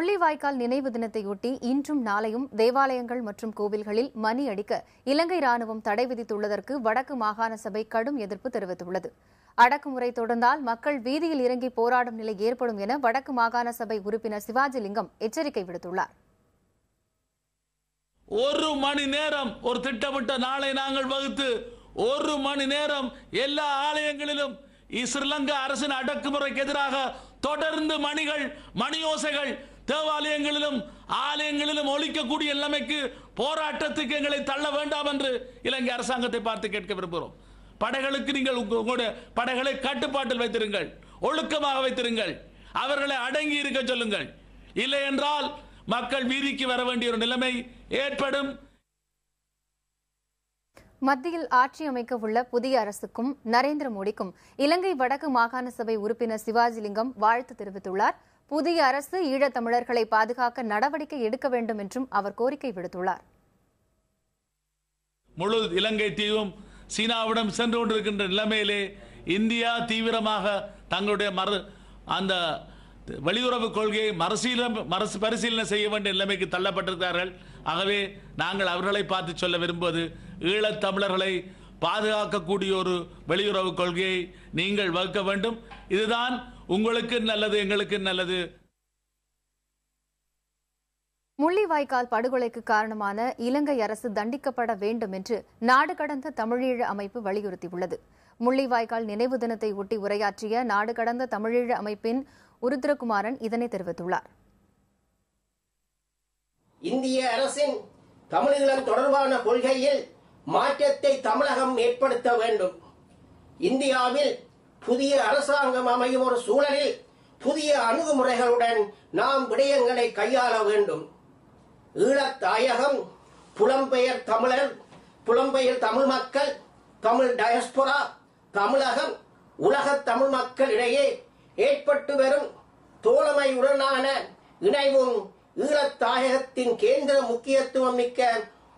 முள்ளிவாய்க்கால் நினைவு தினத்தையொட்டி இன்றும் நாளையும் தேவாலயங்கள் மற்றும் கோவில்களில் மணி அடிக்க இலங்கை ராணுவம் தடை விதித்துள்ளதற்கு வடக்கு மாகாண சபை கடும் எதிர்ப்பு தெரிவித்துள்ளது. அடக்குமுறை தொடர்ந்தால் மக்கள் வீதியில் இறங்கி போராடும் நிலை ஏற்படும் என வடக்கு மாகாண சபை உறுப்பினர் சிவாஜிலிங்கம் எச்சரிக்கை விடுத்துள்ளார். ஒரு மணி நேரம் ஒரு திட்டமிட்ட நாளை நாங்கள் வகுத்து ஒரு மணி நேரம் எல்லா ஆலயங்களிலும் ஸ்ரீலங்கா அரசின் அடக்குமுறைக்கு எதிராக தொடர்ந்து மணியோசைகள் தேவாலயங்களிலும் ஆலயங்களிலும் ஒலிக்கக்கூடிய நிலைமைக்கு போராட்டத்துக்கு எங்களை தள்ள வேண்டாம் என்று இலங்கை அரசாங்கத்தை பார்த்து கேட்க விரும்புகிறோம். படைகளுக்கு நீங்கள் உங்களுடைய படைகளை கட்டுப்பாட்டில் வைத்திருங்கள், ஒழுக்கமாக வைத்திருங்கள், அவர்களை அடங்கி இருக்க சொல்லுங்கள். இல்லை என்றால் மக்கள் வீதிக்கு வர வேண்டிய ஒரு நிலைமை ஏற்படும். மத்தியில் ஆட்சி அமைக்க உள்ள புதிய அரசுக்கும் நரேந்திர மோடிக்கும் இலங்கை வடக்கு மாகாண சபை உறுப்பினர் சிவாஜிலிங்கம் வாழ்த்து தெரிவித்துள்ளார். புதிய அரசு ஈழத்தமிழர்களை பாதுகாக்க நடவடிக்கை எடுக்க வேண்டும் என்றும் அவர் கோரிக்கை விடுத்துள்ளார். முழு இலங்கை தீவும் சீனாவிடம் சென்று கொண்டிருக்கின்ற நிலைமையிலே இந்தியா தீவிரமாக தங்களுடைய அந்த வெளியுறவு கொள்கையை மறுபரிசீலனை செய்ய வேண்டிய நிலைமைக்கு தள்ளப்பட்டிருக்கிறார்கள். ஆகவே நாங்கள் அவர்களை பார்த்து சொல்ல விரும்புவது, ஈழத்தமிழர்களை பாதுகாக்கக்கூடிய ஒரு வெளியுறவு கொள்கையை நீங்கள் வகுக்க வேண்டும். இதுதான் உங்களுக்கு நல்லது, எங்களுக்கு நல்லது. முள்ளிவாய்க்கால் படுகொலைக்கு காரணமான இலங்கை அரசு தண்டிக்கப்பட வேண்டும் என்று நாடு கடந்த தமிழீழ அமைப்பு வலியுறுத்தியுள்ளது. முள்ளிவாய்க்கால் நினைவு தினத்தை ஒட்டி உரையாற்றிய நாடு கடந்த தமிழீழ அமைப்பின் உருத்திரகுமாரன் இதனை தெரிவித்துள்ளார். இந்திய அரசின் தமிழீழம் தொடர்பான கொள்கையில் மாற்றத்தை தமிழகம் ஏற்படுத்த வேண்டும். இந்தியாவில் புதிய அரசாங்கம் அமையும் ஒரு சூழலில் புதிய அணுகுமுறைகளுடன் நாம் விடயங்களை கையாள வேண்டும். ஈழத்தாயகம், புலம்பெயர் தமிழர், புலம்பெயர் தமிழ் மக்கள், தமிழ் டயஸ்போரா, தமிழகம், உலக தமிழ் மக்கள் இடையே ஏற்பட்டு வரும் தோழமையுடனான இணைவும் ஈழத்தாயகத்தின் கேந்திர முக்கியத்துவம் மிக்க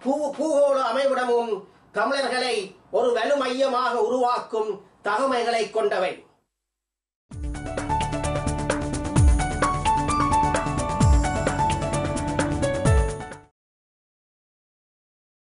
பூகோள அமைவிடமும் தமிழர்களை ஒரு வலுமையமாக உருவாக்கும் தகமைகளை கொண்டவை.